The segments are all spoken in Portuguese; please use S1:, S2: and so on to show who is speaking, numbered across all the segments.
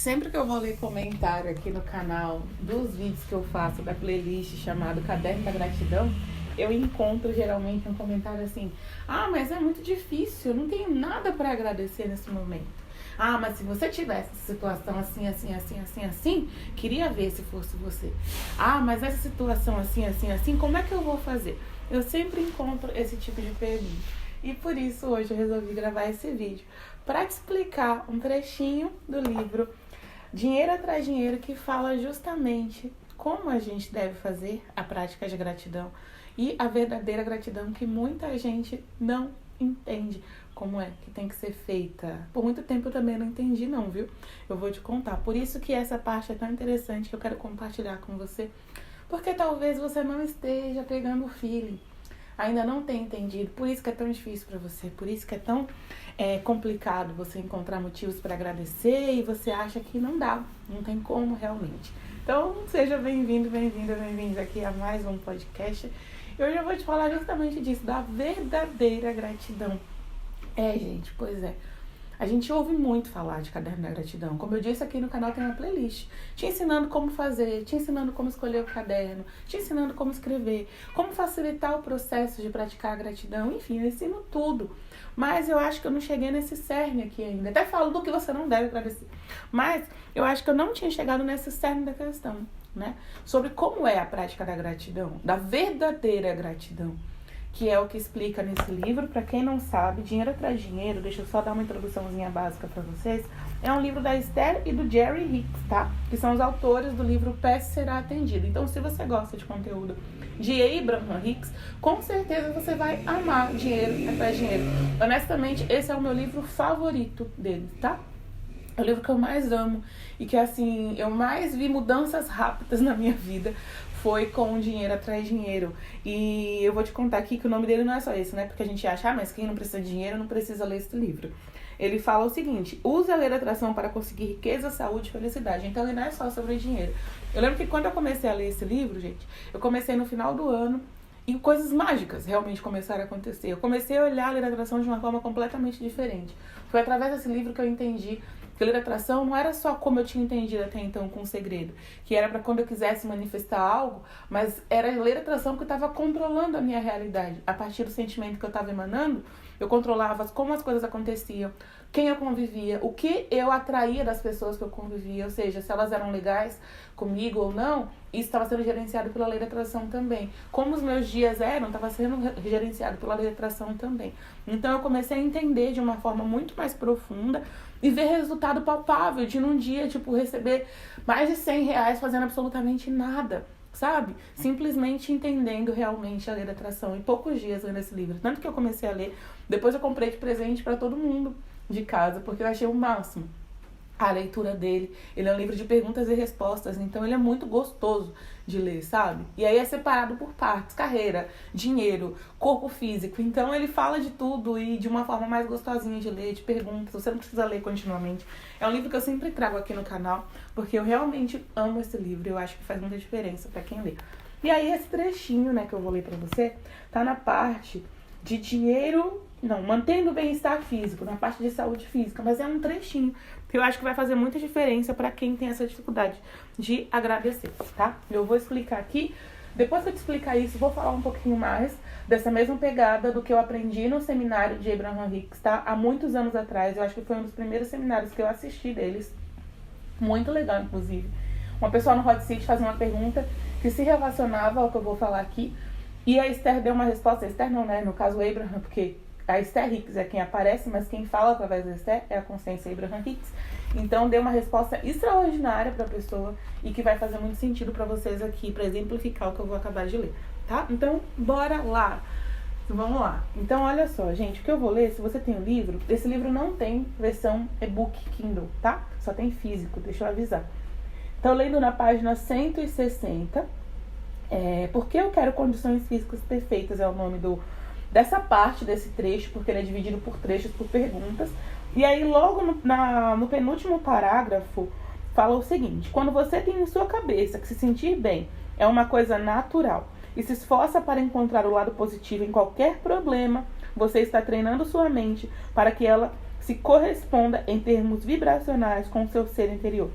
S1: Sempre que eu vou ler comentário aqui no canal dos vídeos que eu faço da playlist chamado Caderno da Gratidão, eu encontro geralmente um comentário assim: ah, mas é muito difícil, eu não tenho nada para agradecer nesse momento. Ah, mas se você tivesse essa situação assim, queria ver se fosse você. Ah, mas essa situação assim, como é que eu vou fazer? Eu sempre encontro esse tipo de pergunta. E por isso hoje eu resolvi gravar esse vídeo para te explicar um trechinho do livro Dinheiro Atrai Dinheiro, que fala justamente como a gente deve fazer a prática de gratidão e a verdadeira gratidão que muita gente não entende como é que tem que ser feita. Por muito tempo eu também não entendi não, viu? Eu vou te contar. Por isso que essa parte é tão interessante que eu quero compartilhar com você, porque talvez você não esteja pegando o feeling, ainda não tenha entendido, por isso que é tão difícil para você, por isso que é tão complicado você encontrar motivos para agradecer e você acha que não dá, não tem como realmente. Então, seja bem-vindo, bem-vindos aqui a mais um podcast. E hoje eu vou te falar justamente disso, da verdadeira gratidão. Gente, pois é. A gente ouve muito falar de Caderno da Gratidão. Como eu disse, aqui no canal tem uma playlist te ensinando como fazer, te ensinando como escolher o caderno, te ensinando como escrever, como facilitar o processo de praticar a gratidão. Enfim, eu ensino tudo. Mas eu acho que eu não cheguei nesse cerne aqui ainda. Até falo do que você não deve agradecer. Mas eu acho que eu não tinha chegado nesse cerne da questão, né? Sobre como é a prática da gratidão, da verdadeira gratidão, que é o que explica nesse livro. Para quem não sabe, Dinheiro Atrai Dinheiro, deixa eu só dar uma introduçãozinha básica para vocês, é um livro da Esther e do Jerry Hicks, tá? Que são os autores do livro Peça Será Atendido. Então, se você gosta de conteúdo de Abraham Hicks, com certeza você vai amar Dinheiro Atrai Dinheiro. Honestamente, esse é o meu livro favorito dele, tá? É o livro que eu mais amo e que, assim, eu mais vi mudanças rápidas na minha vida foi com Dinheiro Atrai Dinheiro. E eu vou te contar aqui que o nome dele não é só esse, né? Porque a gente acha, mas quem não precisa de dinheiro não precisa ler esse livro. Ele fala o seguinte: use a lei da atração para conseguir riqueza, saúde e felicidade. Então ele não é só sobre dinheiro. Eu lembro que quando eu comecei a ler esse livro, gente, eu comecei no final do ano e coisas mágicas realmente começaram a acontecer. Eu comecei a olhar a lei da atração de uma forma completamente diferente. Foi através desse livro que eu entendi que a lei da atração não era só como eu tinha entendido até então com o segredo, que era para quando eu quisesse manifestar algo, mas era a lei da atração que estava controlando a minha realidade. A partir do sentimento que eu estava emanando, eu controlava como as coisas aconteciam, quem eu convivia, o que eu atraía das pessoas que eu convivia, ou seja, se elas eram legais comigo ou não, isso estava sendo gerenciado pela lei da atração também. Como os meus dias eram, estava sendo gerenciado pela lei da atração também. Então eu comecei a entender de uma forma muito mais profunda e ver resultado palpável de num dia, tipo, receber mais de R$100 fazendo absolutamente nada, sabe? Simplesmente entendendo realmente a lei da atração. Em poucos dias lendo esse livro. Tanto que eu comecei a ler, depois eu comprei de presente para todo mundo de casa, porque eu achei o máximo a leitura dele. Ele é um livro de perguntas e respostas, então ele é muito gostoso de ler, sabe? E aí é separado por partes: carreira, dinheiro, corpo físico. Então ele fala de tudo e de uma forma mais gostosinha de ler, de perguntas. Você não precisa ler continuamente. É um livro que eu sempre trago aqui no canal, porque eu realmente amo esse livro. Eu acho que faz muita diferença para quem lê. E aí esse trechinho, né, que eu vou ler pra você, tá na parte de mantendo o bem-estar físico, na parte de saúde física, mas é um trechinho que eu acho que vai fazer muita diferença para quem tem essa dificuldade de agradecer, tá? Eu vou explicar aqui, depois que eu te explicar isso, vou falar um pouquinho mais dessa mesma pegada do que eu aprendi no seminário de Abraham Hicks, tá? Há muitos anos atrás, eu acho que foi um dos primeiros seminários que eu assisti deles, muito legal, inclusive. Uma pessoa no Hot Seat fazia uma pergunta que se relacionava ao que eu vou falar aqui, e a Esther deu uma resposta. A Esther não, né? No caso, o Abraham, porque a Esther Hicks é quem aparece, mas quem fala através da Esther é a consciência Abraham Hicks. Então, deu uma resposta extraordinária para a pessoa e que vai fazer muito sentido para vocês aqui, para exemplificar o que eu vou acabar de ler, tá? Então, bora lá. Vamos lá. Então, olha só, gente, o que eu vou ler, se você tem o livro, esse livro não tem versão e-book Kindle, tá? Só tem físico, deixa eu avisar. Então, lendo na página 160, porque eu quero condições físicas perfeitas, é o nome dessa parte desse trecho, porque ele é dividido por trechos, por perguntas. E aí logo no penúltimo parágrafo fala o seguinte: quando você tem em sua cabeça que se sentir bem é uma coisa natural e se esforça para encontrar o lado positivo em qualquer problema, você está treinando sua mente para que ela se corresponda em termos vibracionais com o seu ser interior.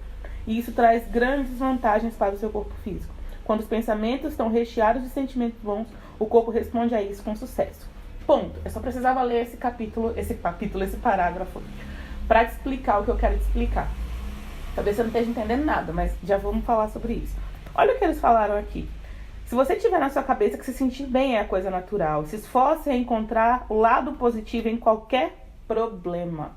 S1: E isso traz grandes vantagens para o seu corpo físico. Quando os pensamentos estão recheados de sentimentos bons, o corpo responde a isso com sucesso. Ponto. Eu só precisava ler esse parágrafo para te explicar o que eu quero te explicar. Talvez você não esteja entendendo nada, mas já vamos falar sobre isso. Olha o que eles falaram aqui. Se você tiver na sua cabeça que se sentir bem é a coisa natural, se esforce em encontrar o lado positivo em qualquer problema.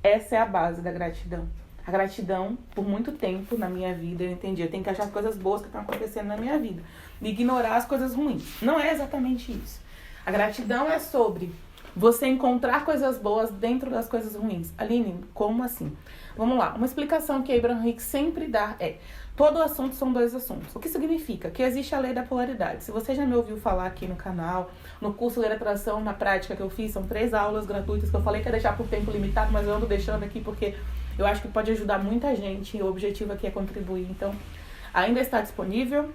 S1: Essa é a base da gratidão. A gratidão, por muito tempo na minha vida, eu entendi. Eu tenho que achar as coisas boas que estão acontecendo na minha vida. E ignorar as coisas ruins. Não é exatamente isso. A gratidão é sobre você encontrar coisas boas dentro das coisas ruins. Aline, como assim? Vamos lá. Uma explicação que Abraham Hicks sempre dá é: todo assunto são dois assuntos. O que significa? Que existe a lei da polaridade. Se você já me ouviu falar aqui no canal, no curso Lei da Atração, na prática que eu fiz, são 3 aulas gratuitas que eu falei que ia deixar por tempo limitado, mas eu ando deixando aqui porque eu acho que pode ajudar muita gente. O objetivo aqui é contribuir. Então, ainda está disponível.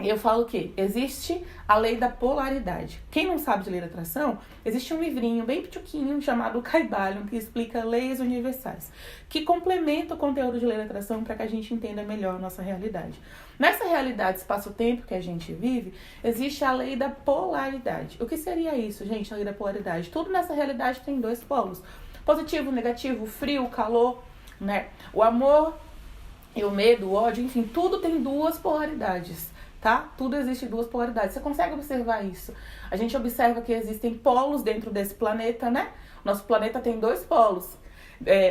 S1: Eu falo que existe a lei da polaridade. Quem não sabe de lei da atração, existe um livrinho bem pituquinho chamado Kybalion, que explica leis universais, que complementa o conteúdo de lei da atração para que a gente entenda melhor a nossa realidade. Nessa realidade espaço-tempo que a gente vive, existe a lei da polaridade. O que seria isso, gente, a lei da polaridade? Tudo nessa realidade tem 2 polos. Positivo, negativo, frio, calor, né? O amor e o medo, o ódio, enfim, tudo tem 2 polaridades. Tá? Tudo existe 2 polaridades. Você consegue observar isso? A gente observa que existem polos dentro desse planeta, né? Nosso planeta tem 2 polos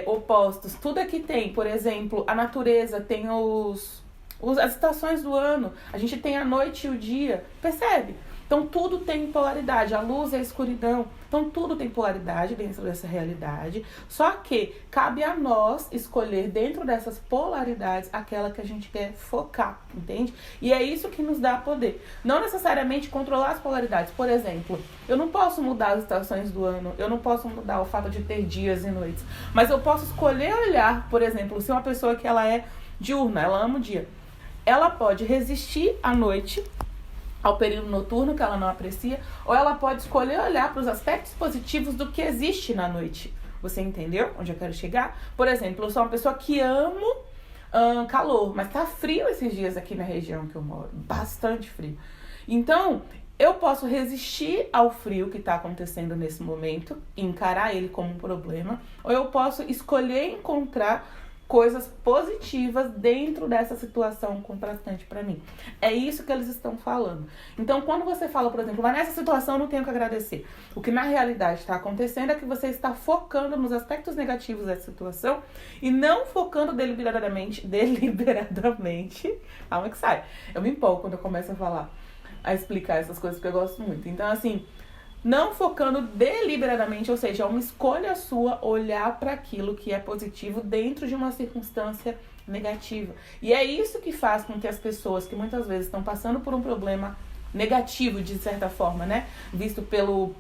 S1: opostos. Tudo aqui tem, por exemplo, a natureza tem as estações do ano. A gente tem a noite e o dia. Percebe? Então tudo tem polaridade, a luz e a escuridão. Então tudo tem polaridade dentro dessa realidade. Só que cabe a nós escolher dentro dessas polaridades aquela que a gente quer focar, entende? E é isso que nos dá poder. Não necessariamente controlar as polaridades. Por exemplo, eu não posso mudar as estações do ano, eu não posso mudar o fato de ter dias e noites. Mas eu posso escolher olhar, por exemplo, se uma pessoa que ela é diurna, ela ama o dia, ela pode resistir à noite, ao período noturno que ela não aprecia, ou ela pode escolher olhar para os aspectos positivos do que existe na noite. Você entendeu onde eu quero chegar? Por exemplo, eu sou uma pessoa que amo calor, mas tá frio esses dias aqui na região que eu moro, bastante frio. Então, eu posso resistir ao frio que está acontecendo nesse momento, encarar ele como um problema, ou eu posso escolher encontrar coisas positivas dentro dessa situação contrastante para mim. É isso que eles estão falando. Então, quando você fala, por exemplo, mas nessa situação eu não tenho que agradecer. O que na realidade está acontecendo é que você está focando nos aspectos negativos dessa situação e não focando deliberadamente, calma que sai. Eu me empolgo quando eu começo a explicar essas coisas porque eu gosto muito. Então, assim, não focando deliberadamente, ou seja, é uma escolha sua olhar para aquilo que é positivo dentro de uma circunstância negativa. E é isso que faz com que as pessoas que muitas vezes estão passando por um problema negativo, de certa forma, né, visto pela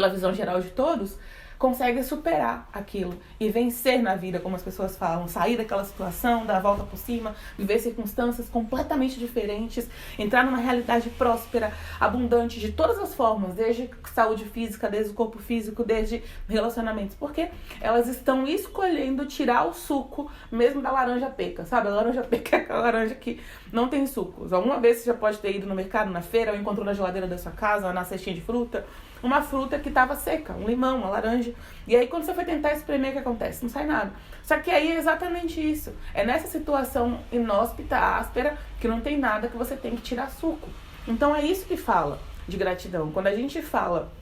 S1: visão geral de todos, conseguem superar aquilo e vencer na vida, como as pessoas falam, sair daquela situação, dar a volta por cima, viver circunstâncias completamente diferentes, entrar numa realidade próspera, abundante de todas as formas, desde saúde física, desde o corpo físico, desde relacionamentos, porque elas estão escolhendo tirar o suco mesmo da laranja peca, sabe? A laranja peca é aquela laranja que não tem sucos. Alguma vez você já pode ter ido no mercado, na feira, ou encontrou na geladeira da sua casa, ou na cestinha de fruta, uma fruta que estava seca, um limão, uma laranja. E aí quando você foi tentar espremer, o que acontece? Não sai nada. Só que aí é exatamente isso. É nessa situação inóspita, áspera, que não tem nada, que você tem que tirar suco. Então é isso que fala de gratidão. Quando a gente fala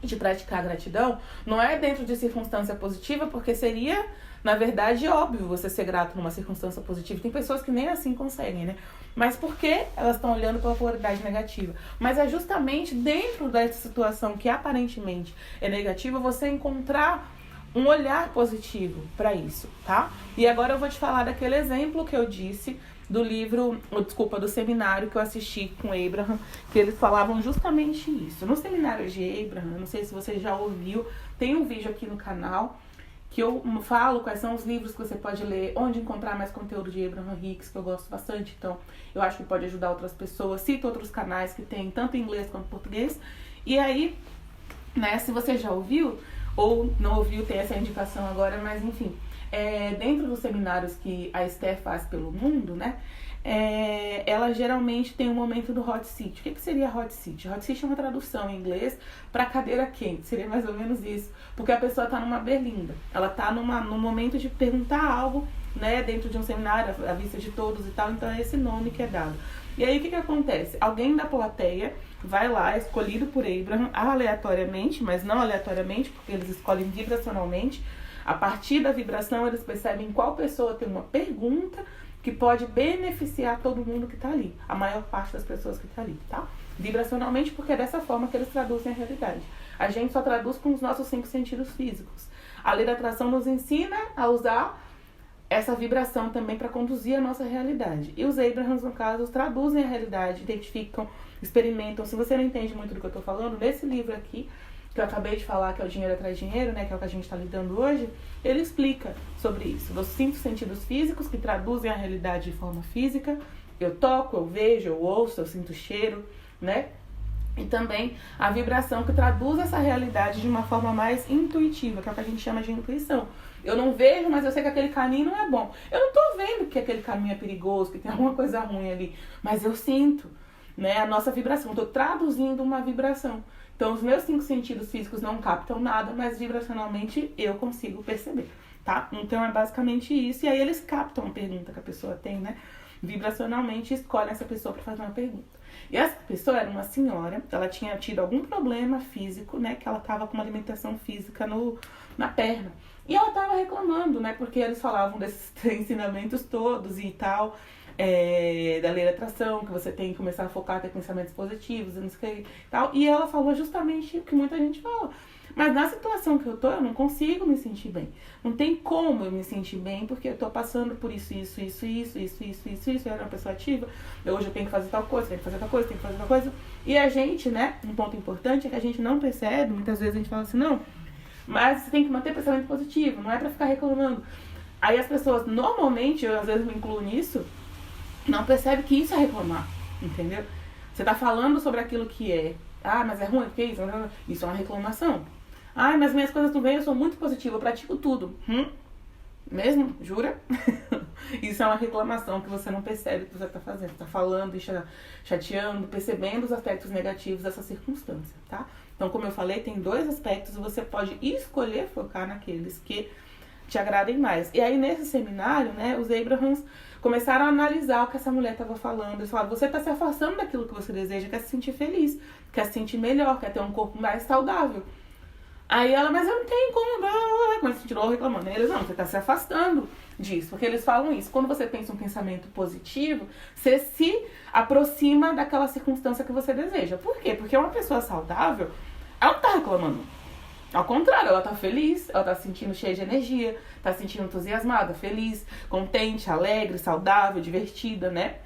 S1: de praticar gratidão, não é dentro de circunstância positiva, porque seria, na verdade, óbvio você ser grato numa circunstância positiva. Tem pessoas que nem assim conseguem, né? Mas porque elas estão olhando pela polaridade negativa. Mas é justamente dentro dessa situação que aparentemente é negativa, você encontrar um olhar positivo para isso, tá? E agora eu vou te falar daquele exemplo que eu disse do do seminário que eu assisti com Abraham, que eles falavam justamente isso. No seminário de Abraham, não sei se você já ouviu, tem um vídeo aqui no canal que eu falo quais são os livros que você pode ler, onde encontrar mais conteúdo de Abraham Hicks, que eu gosto bastante, então eu acho que pode ajudar outras pessoas. Cito outros canais que tem tanto em inglês quanto em português. E aí, né? Se você já ouviu, ou não ouviu, tem essa indicação agora, mas enfim, dentro dos seminários que a Esther faz pelo mundo, né? Ela geralmente tem um momento do hot seat. O que seria hot seat? Hot seat é uma tradução em inglês para cadeira quente, seria mais ou menos isso, porque a pessoa está numa berlinda, ela está no momento de perguntar algo, né, dentro de um seminário, à vista de todos e tal, então é esse nome que é dado. E aí o que acontece? Alguém da plateia vai lá, escolhido por Abraham, aleatoriamente, mas não aleatoriamente, porque eles escolhem vibracionalmente. A partir da vibração, eles percebem qual pessoa tem uma pergunta que pode beneficiar todo mundo que está ali, a maior parte das pessoas que está ali, tá? Vibracionalmente, porque é dessa forma que eles traduzem a realidade. A gente só traduz com os nossos 5 sentidos físicos. A lei da atração nos ensina a usar essa vibração também para conduzir a nossa realidade. E os Abrahams, no caso, traduzem a realidade, identificam, experimentam. Se você não entende muito do que eu estou falando, nesse livro aqui, que eu acabei de falar, que é o Dinheiro Atrás Dinheiro, né, que é o que a gente está lidando hoje, ele explica sobre isso, dos 5 sentidos físicos que traduzem a realidade de forma física. Eu toco, eu vejo, eu ouço, eu sinto cheiro, né? E também a vibração que traduz essa realidade de uma forma mais intuitiva, que é o que a gente chama de intuição. Eu não vejo, mas eu sei que aquele caminho não é bom. Eu não tô vendo que aquele caminho é perigoso, que tem alguma coisa ruim ali, mas eu sinto, né, a nossa vibração. Estou traduzindo uma vibração. Então, os meus 5 sentidos físicos não captam nada, mas vibracionalmente eu consigo perceber, tá? Então, é basicamente isso. E aí, eles captam a pergunta que a pessoa tem, né? Vibracionalmente, escolhem essa pessoa para fazer uma pergunta. E essa pessoa era uma senhora, ela tinha tido algum problema físico, né? Que ela tava com uma limitação física na perna. E ela tava reclamando, né? Porque eles falavam desses ensinamentos todos e tal, da lei da atração, que você tem que começar a focar, ter pensamentos positivos e não sei o que e tal. E ela falou justamente o que muita gente fala. Mas na situação que eu tô, eu não consigo me sentir bem. Não tem como eu me sentir bem, porque eu tô passando por isso. Eu era uma pessoa ativa, hoje eu tenho que fazer tal coisa, tenho que fazer tal coisa. E a gente, né, um ponto importante é que a gente não percebe, muitas vezes a gente fala assim, não, mas você tem que manter pensamento positivo, não é pra ficar reclamando. Aí as pessoas, normalmente, eu às vezes me incluo nisso, não percebe que isso é reclamar, entendeu? Você tá falando sobre aquilo que é, mas é ruim, porque isso? Isso é uma reclamação. Mas minhas coisas não vêm, eu sou muito positiva, eu pratico tudo. Mesmo? Jura? Isso é uma reclamação que você não percebe que você está fazendo. Está falando e chateando, percebendo os aspectos negativos dessa circunstância, tá? Então, como eu falei, tem 2 aspectos e você pode escolher focar naqueles que te agradem mais. E aí, nesse seminário, né, os Abrahams começaram a analisar o que essa mulher estava falando. Eles falaram, você está se afastando daquilo que você deseja, quer se sentir feliz, quer se sentir melhor, quer ter um corpo mais saudável. Aí ela, mas eu não tenho como, quando se tirou reclamando. Eles, não, você está se afastando disso, porque eles falam isso. Quando você pensa um pensamento positivo, você se aproxima daquela circunstância que você deseja. Por quê? Porque uma pessoa saudável, ela não está reclamando. Ao contrário, ela tá feliz, ela tá se sentindo cheia de energia, tá se sentindo entusiasmada, feliz, contente, alegre, saudável, divertida, né?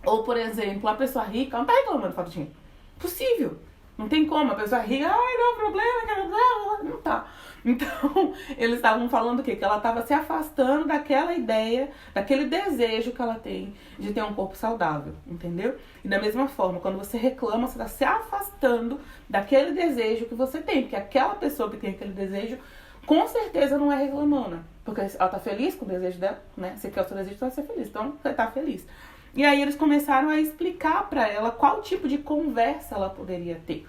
S1: Ou, por exemplo, a pessoa rica, ela não tá reclamando de falta de dinheiro. Possível. Não tem como. A pessoa rica, não, problema, não tá. Então, eles estavam falando o quê? Que ela estava se afastando daquela ideia, daquele desejo que ela tem de ter um corpo saudável, entendeu? E da mesma forma, quando você reclama, você está se afastando daquele desejo que você tem. Porque aquela pessoa que tem aquele desejo, com certeza não é reclamona. Porque ela tá feliz com o desejo dela, né? Você quer o seu desejo, você vai ser feliz. Então, você tá feliz. E aí eles começaram a explicar para ela qual tipo de conversa ela poderia ter.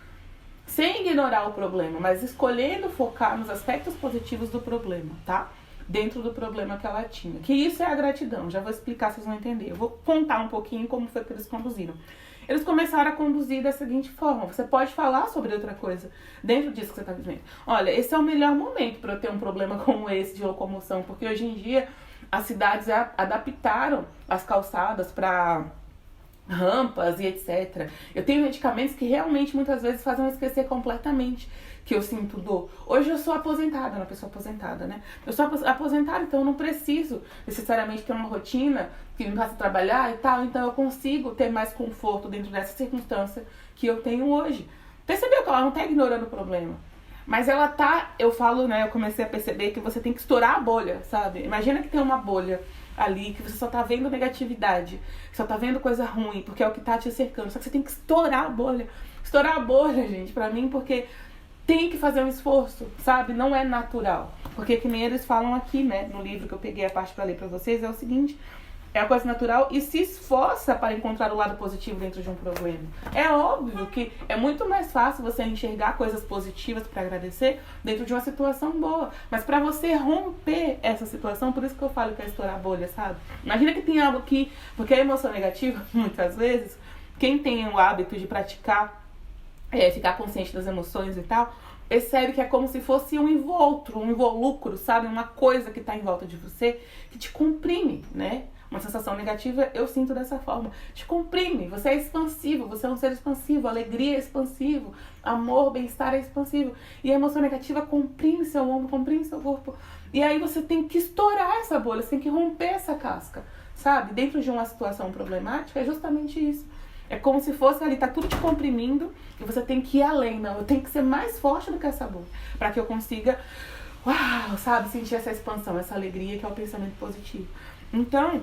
S1: Sem ignorar o problema, mas escolhendo focar nos aspectos positivos do problema, tá? Dentro do problema que ela tinha. Que isso é a gratidão, já vou explicar, vocês vão entender. Eu vou contar um pouquinho como foi que eles conduziram. Eles começaram a conduzir da seguinte forma, você pode falar sobre outra coisa dentro disso que você está vivendo. Olha, esse é o melhor momento para eu ter um problema como esse de locomoção, porque hoje em dia as cidades adaptaram as calçadas para rampas e etc. Eu tenho medicamentos que realmente muitas vezes fazem eu esquecer completamente que eu sinto dor. Hoje eu sou aposentada, uma pessoa aposentada, né? Eu sou aposentada, então eu não preciso necessariamente ter uma rotina que me faça trabalhar e tal, então eu consigo ter mais conforto dentro dessa circunstância que eu tenho hoje. Percebeu que ela não tá ignorando o problema? Mas ela tá, eu falo, né, eu comecei a perceber que você tem que estourar a bolha, sabe? Imagina que tem uma bolha ali, que você só tá vendo negatividade, só tá vendo coisa ruim, porque é o que tá te cercando. Só que você tem que estourar a bolha. Estourar a bolha, gente, pra mim, porque tem que fazer um esforço, sabe? Não é natural. Porque que nem eles falam aqui, né? No livro que eu peguei a parte para ler para vocês, é o seguinte: é uma coisa natural e se esforça para encontrar o lado positivo dentro de um problema. É óbvio que é muito mais fácil você enxergar coisas positivas para agradecer dentro de uma situação boa. Mas para você romper essa situação, por isso que eu falo que é estourar a bolha, sabe? Imagina que tem algo que... Porque a emoção negativa, muitas vezes, quem tem o hábito de praticar, ficar consciente das emoções e tal, percebe que é como se fosse um involucro, sabe? Uma coisa que está em volta de você que te comprime, né? Uma sensação negativa, eu sinto dessa forma. Te comprime, você é expansivo, você é um ser expansivo, alegria é expansivo, amor, bem-estar é expansivo. E a emoção negativa comprime seu ombro, comprime seu corpo. E aí você tem que estourar essa bolha, você tem que romper essa casca, sabe? Dentro de uma situação problemática é justamente isso. É como se fosse ali, tá tudo te comprimindo e você tem que ir além. Não, eu tenho que ser mais forte do que essa bolha para que eu consiga, uau, sabe, sentir essa expansão, essa alegria que é o pensamento positivo. Então,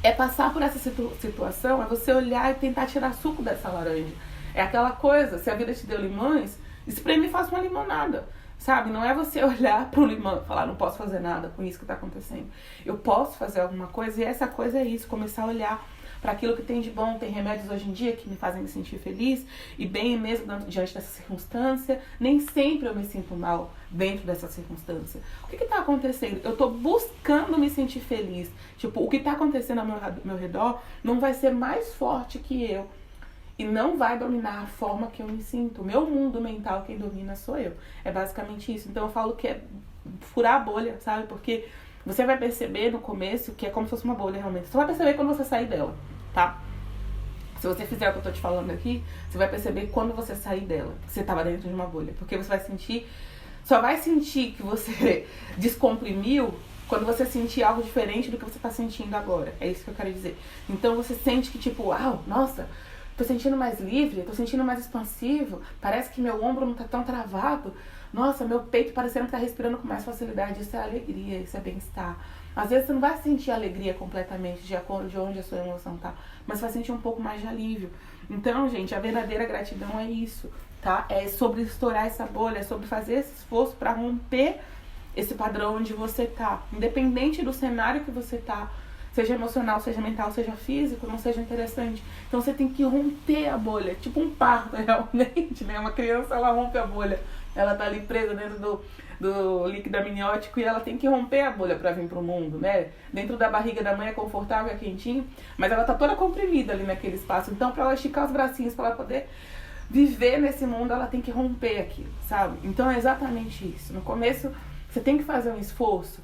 S1: é passar por essa situação, é você olhar e tentar tirar suco dessa laranja. É aquela coisa, se a vida te deu limões, espreme e faça uma limonada, sabe? Não é você olhar pro limão e falar, não posso fazer nada com isso que tá acontecendo. Eu posso fazer alguma coisa e essa coisa é isso, começar a olhar para aquilo que tem de bom. Tem remédios hoje em dia que me fazem me sentir feliz e bem mesmo diante dessa circunstância. Nem sempre eu me sinto mal dentro dessa circunstância. O que está acontecendo? Eu estou buscando me sentir feliz. Tipo, o que está acontecendo ao meu redor não vai ser mais forte que eu e não vai dominar a forma que eu me sinto. O meu mundo mental, quem domina sou eu. É basicamente isso. Então eu falo que é furar a bolha, sabe? Porque você vai perceber no começo que é como se fosse uma bolha realmente. Você vai perceber quando você sair dela, tá? Se você fizer o que eu tô te falando aqui, você vai perceber quando você sair dela, que você tava dentro de uma bolha. Porque você vai sentir, só vai sentir que você descomprimiu quando você sentir algo diferente do que você tá sentindo agora. É isso que eu quero dizer. Então você sente que tipo, uau, nossa, tô sentindo mais livre, tô sentindo mais expansivo, parece que meu ombro não tá tão travado. Nossa, meu peito parecendo que tá respirando com mais facilidade. Isso é alegria, isso é bem-estar. Às vezes você não vai sentir alegria completamente de acordo de onde a sua emoção tá, mas vai sentir um pouco mais de alívio. Então, gente, a verdadeira gratidão é isso, tá? É sobre estourar essa bolha, é sobre fazer esse esforço para romper esse padrão onde você tá. Independente do cenário que você tá, seja emocional, seja mental, seja físico, não seja interessante. Então você tem que romper a bolha, tipo um parto realmente, né? Uma criança, ela rompe a bolha. Ela tá ali presa dentro do líquido amniótico e ela tem que romper a bolha pra vir pro mundo, né? Dentro da barriga da mãe é confortável, é quentinho, mas ela tá toda comprimida ali naquele espaço. Então, pra ela esticar os bracinhos, pra ela poder viver nesse mundo, ela tem que romper aquilo, sabe? Então é exatamente isso. No começo, você tem que fazer um esforço,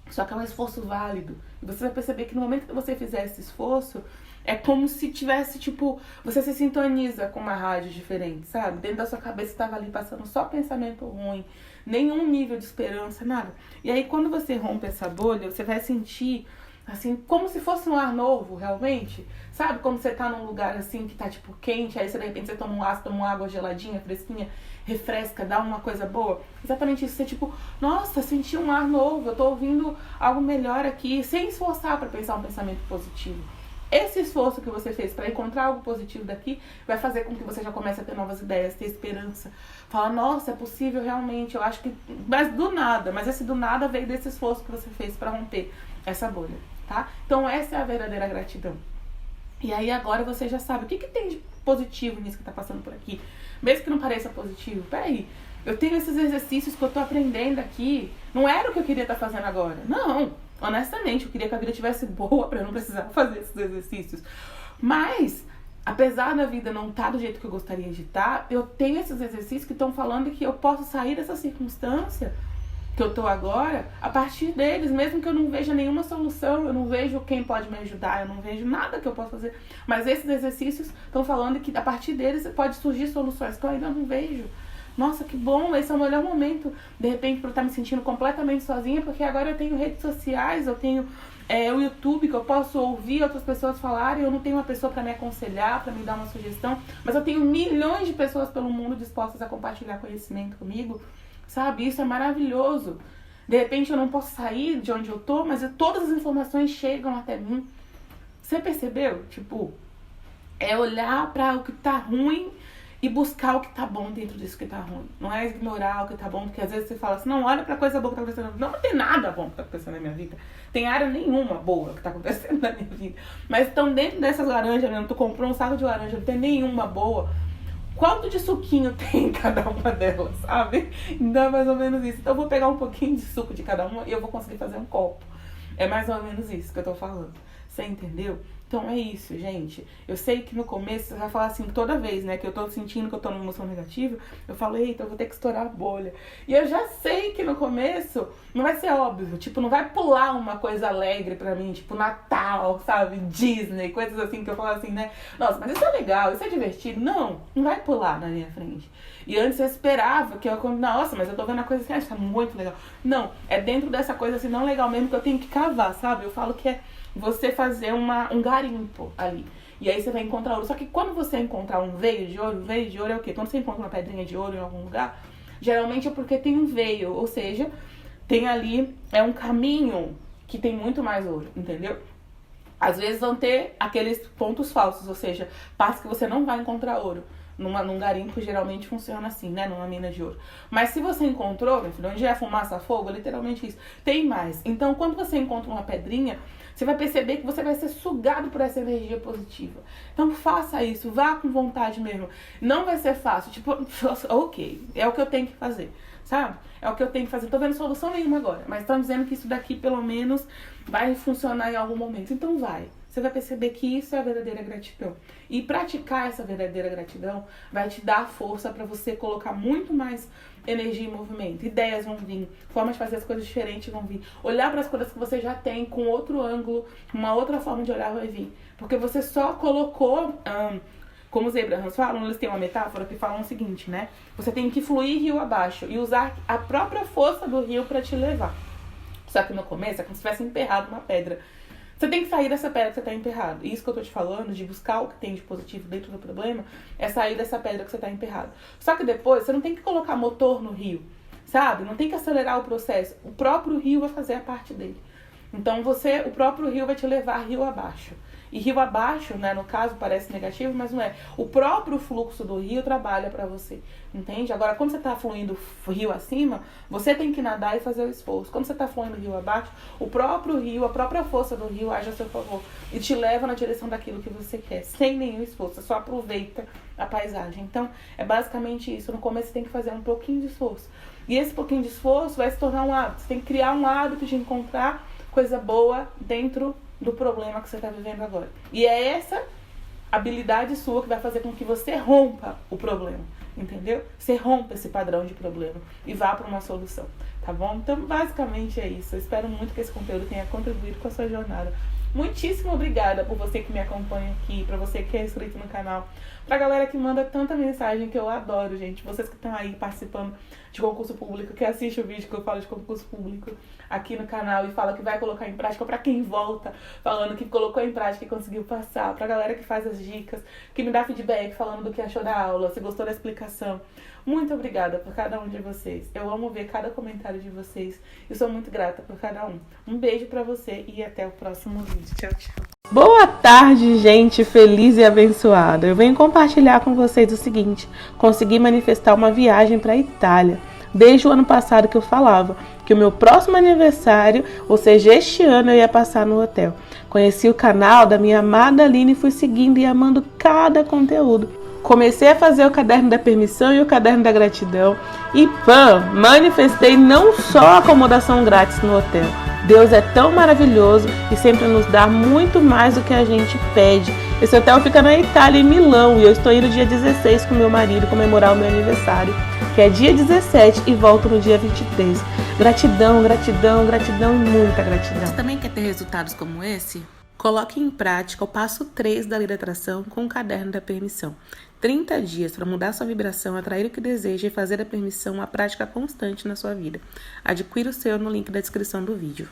S1: só que é um esforço válido. E você vai perceber que no momento que você fizer esse esforço, é como se tivesse, tipo, você se sintoniza com uma rádio diferente, sabe? Dentro da sua cabeça estava ali passando só pensamento ruim, nenhum nível de esperança, nada. E aí quando você rompe essa bolha, você vai sentir, assim, como se fosse um ar novo, realmente. Sabe? Quando você tá num lugar, assim, que tá, tipo, quente, aí você, de repente, você toma uma água geladinha, fresquinha, refresca, dá uma coisa boa. Exatamente isso. Você, tipo, nossa, senti um ar novo, eu tô ouvindo algo melhor aqui, sem esforçar pra pensar um pensamento positivo. Esse esforço que você fez para encontrar algo positivo daqui vai fazer com que você já comece a ter novas ideias, ter esperança. Falar, nossa, é possível realmente, eu acho que... Mas do nada, mas esse do nada veio desse esforço que você fez para romper essa bolha, tá? Então essa é a verdadeira gratidão. E aí agora você já sabe o que tem de positivo nisso que tá passando por aqui. Mesmo que não pareça positivo, peraí, eu tenho esses exercícios que eu tô aprendendo aqui, não era o que eu queria estar fazendo agora, não. Honestamente, eu queria que a vida tivesse boa pra eu não precisar fazer esses exercícios. Mas, apesar da vida não estar do jeito que eu gostaria de estar, eu tenho esses exercícios que estão falando que eu posso sair dessa circunstância que eu tô agora, a partir deles, mesmo que eu não veja nenhuma solução, eu não vejo quem pode me ajudar, eu não vejo nada que eu possa fazer. Mas esses exercícios estão falando que a partir deles pode surgir soluções que eu ainda não vejo. Nossa, que bom, esse é o melhor momento, de repente, para eu estar me sentindo completamente sozinha, porque agora eu tenho redes sociais, eu tenho o YouTube, que eu posso ouvir outras pessoas falarem, eu não tenho uma pessoa para me aconselhar, para me dar uma sugestão, mas eu tenho milhões de pessoas pelo mundo dispostas a compartilhar conhecimento comigo, sabe? Isso é maravilhoso. De repente eu não posso sair de onde eu tô, mas todas as informações chegam até mim. Você percebeu? Tipo, é olhar para o que tá ruim e buscar o que tá bom dentro disso que tá ruim. Não é ignorar o que tá bom, porque às vezes você fala assim, não, olha pra coisa boa que tá acontecendo. Não tem nada bom que tá acontecendo na minha vida. Tem área nenhuma boa que tá acontecendo na minha vida. Mas então dentro dessas laranjas mesmo, tu comprou um saco de laranja, não tem nenhuma boa. Quanto de suquinho tem em cada uma delas, sabe? Então é mais ou menos isso. Então eu vou pegar um pouquinho de suco de cada uma e eu vou conseguir fazer um copo. É mais ou menos isso que eu tô falando. Você entendeu? Então é isso, gente. Eu sei que no começo você vai falar assim, toda vez, né, que eu tô sentindo que eu tô numa emoção negativa, eu falo, eita, eu vou ter que estourar a bolha. E eu já sei que no começo não vai ser óbvio, tipo, não vai pular uma coisa alegre pra mim, tipo Natal, sabe, Disney, coisas assim que eu falo assim, né, nossa, mas isso é legal, isso é divertido. Não vai pular na minha frente. E antes eu esperava que eu, nossa, mas eu tô vendo a coisa assim, isso tá muito legal. Não, é dentro dessa coisa assim, não legal mesmo, que eu tenho que cavar, sabe? Eu falo que é você fazer um garimpo ali. E aí você vai encontrar ouro. Só que quando você encontrar um veio de ouro é o quê? Quando você encontra uma pedrinha de ouro em algum lugar, geralmente é porque tem um veio, ou seja, tem ali, é um caminho que tem muito mais ouro, entendeu? Às vezes vão ter aqueles pontos falsos, ou seja, partes que você não vai encontrar ouro. Num garimpo geralmente funciona assim, né? Numa mina de ouro. Mas se você encontrou, meu filho, onde é fumaça, fogo, literalmente isso. Tem mais. Então, quando você encontra uma pedrinha, você vai perceber que você vai ser sugado por essa energia positiva. Então, faça isso. Vá com vontade mesmo. Não vai ser fácil. Tipo, ok, é o que eu tenho que fazer. Sabe? É o que eu tenho que fazer. Não tô vendo solução nenhuma agora. Mas estão dizendo que isso daqui, pelo menos, vai funcionar em algum momento. Então, vai. Você vai perceber que isso é a verdadeira gratidão. E praticar essa verdadeira gratidão vai te dar força para você colocar muito mais energia em movimento. Ideias vão vir, formas de fazer as coisas diferentes vão vir. Olhar para as coisas que você já tem com outro ângulo, uma outra forma de olhar vai vir. Porque você só colocou... como os Abrahams falam, eles têm uma metáfora que falam o seguinte, né? Você tem que fluir rio abaixo e usar a própria força do rio para te levar. Só que no começo é como se tivesse emperrado uma pedra. Você tem que sair dessa pedra que você está emperrado. Isso que eu tô te falando, de buscar o que tem de positivo dentro do problema, é sair dessa pedra que você está emperrado. Só que depois, você não tem que colocar motor no rio, sabe? Não tem que acelerar o processo. O próprio rio vai fazer a parte dele. Então, o próprio rio vai te levar rio abaixo. E rio abaixo, né, no caso, parece negativo, mas não é. O próprio fluxo do rio trabalha pra você, entende? Agora, quando você tá fluindo rio acima, você tem que nadar e fazer o esforço. Quando você tá fluindo rio abaixo, o próprio rio, a própria força do rio age a seu favor e te leva na direção daquilo que você quer, sem nenhum esforço. Você só aproveita a paisagem. Então, é basicamente isso. No começo, você tem que fazer um pouquinho de esforço. E esse pouquinho de esforço vai se tornar um hábito. Você tem que criar um hábito de encontrar coisa boa dentro do problema que você está vivendo agora. E é essa habilidade sua que vai fazer com que você rompa o problema, entendeu? Você rompa esse padrão de problema e vá para uma solução, tá bom? Então, basicamente é isso. Eu espero muito que esse conteúdo tenha contribuído com a sua jornada. Muitíssimo obrigada por você que me acompanha aqui, pra você que é inscrito no canal, pra galera que manda tanta mensagem que eu adoro, gente. Vocês que estão aí participando de concurso público, que assiste o vídeo que eu falo de concurso público aqui no canal e fala que vai colocar em prática, pra quem volta falando que colocou em prática e conseguiu passar, pra galera que faz as dicas, que me dá feedback falando do que achou da aula, se gostou da explicação. Muito obrigada por cada um de vocês. Eu amo ver cada comentário de vocês e sou muito grata por cada um. Um beijo pra você e até o próximo vídeo. Tchau, tchau. Boa tarde, gente feliz e abençoada. Eu venho compartilhar com vocês o seguinte: consegui manifestar uma viagem para a Itália. Desde o ano passado que eu falava que o meu próximo aniversário, ou seja, este ano, eu ia passar no hotel. Conheci o canal da minha amada Aline e fui seguindo e amando cada conteúdo. Comecei a fazer o caderno da permissão e o caderno da gratidão e manifestei não só acomodação grátis no hotel. Deus é tão maravilhoso e sempre nos dá muito mais do que a gente pede. Esse hotel fica na Itália, em Milão, e eu estou indo dia 16 com meu marido comemorar o meu aniversário, que é dia 17, e volto no dia 23. Gratidão, gratidão, gratidão e muita gratidão. Você também quer ter resultados como esse? Coloque em prática o passo 3 da lei da atração com o caderno da permissão. 30 dias para mudar sua vibração, atrair o que deseja e fazer a permissão uma prática constante na sua vida. Adquira o seu no link da descrição do vídeo.